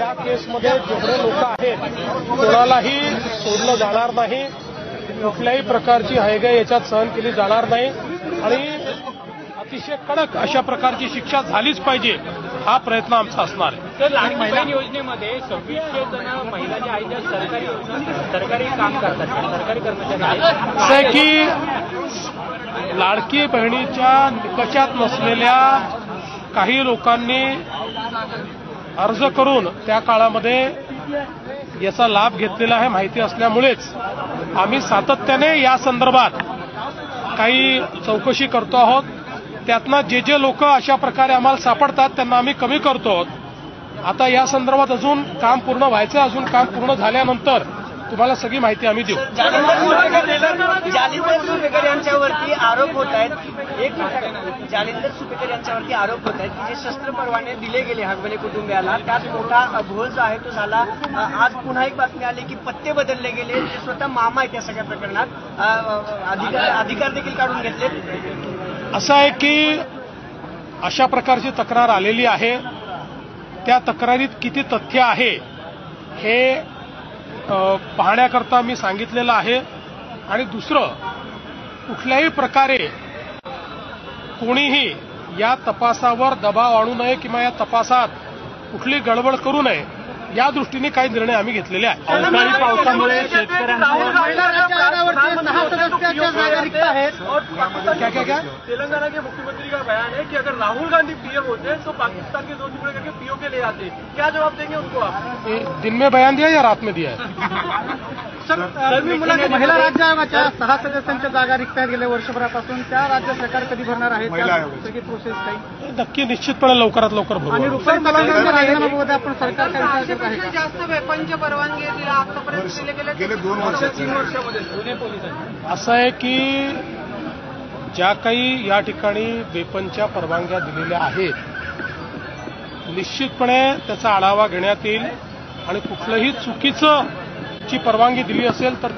या केसमध्ये जेवढे लोक आहेत कोणालाही सोडलं जाणार नाही, कुठल्याही प्रकारची हयगय याच्यात सहन केली जाणार नाही आणि अतिशय कडक अशा प्रकारची शिक्षा झालीच पाहिजे, हा प्रयत्न आमचा असणार आहे. तर लाडकी बहीण योजनेमध्ये 2600 जण महिला ज्या आहेत त्या सरकारी काम करतात, सरकारी कर्मचारी आहेत. असं आहे की लाडकी बहिणीच्या निकषात नसलेल्या काही लोकांनी अर्ज करून त्या काळामध्ये याचा लाभ घेतलेला आहे. माहिती असल्यामुळेच आम्ही सातत्याने या संदर्भात काही चौकशी करतो आहोत. त्यातनं जे जे लोक अशा प्रकारे आम्हाला सापडतात त्यांना आम्ही कमी करतो आहोत. आता या संदर्भात अजून काम पूर्ण व्हायचं, अजून काम पूर्ण झाल्यानंतर तुम्हाला सगळी माहिती आम्ही देऊ. जालिंदर सुपेकर यांच्यावरती आरोप होत आहेत, जालिंदर सुपेकर यांच्यावरती आरोप होत आहेत की जे शस्त्र परवाने दिले गेले हगवणे कुटुंबियाला त्यात मोठा घोळ जो आहे तो झाला. आज पुन्हा एक बातमी आली की पत्ते बदलले गेले, ते स्वतः मामा आहेत या सगळ्या प्रकरणात, अधिकार देखील काढून घेतले. असं आहे की अशा प्रकारची तक्रार आलेली आहे. त्या तक्रारीत किती तथ्य आहे हे पाहण्याकरता मी सांगितलेलं आहे. आणि दुसरं, कुठल्याही प्रकारे कोणीही या तपासावर दबाव आणू नये किंवा या तपासात कुठली गडबड करू नये या दृष्टीने काही निर्णय आम्ही घेतलेले आहेत. अवकाळी पावसामुळे तेलंगाना के मुख्यमंत्री का बयान है कि अगर राहुल गांधी पीएम होते तो पाकिस्तान के 2 टुकड़े करके पीओके ले आते, क्या जवाब देंगे उनको आप? दिन में बयान दिया या रात में दिया है? महिला राज्य आयोगाच्या 6 सदस्यांच्या जागा रिक्त आहेत गेल्या वर्षभरापासून. त्या राज्य सरकार कधी भरणार आहे? सगळी प्रोसेस काही नक्की निश्चितपणे लवकरात लवकर भरू. आणि रुपाली तलावांच्या राजीनाम्याबाबत आपण सरकार काय विचार करत आहे? जास्त वेपनच्या परवानगी आतापर्यंत गेले 2 वर्ष 3 वर्षामध्ये पुणे पोलिसांनी असं आहे की ज्या काही या ठिकाणी वेपनच्या परवानग्या दिलेल्या आहेत निश्चितपणे त्याचा आढावा घेण्यात येईल आणि कुठलंही चुकीचं ची परवानगी दिली असेल तर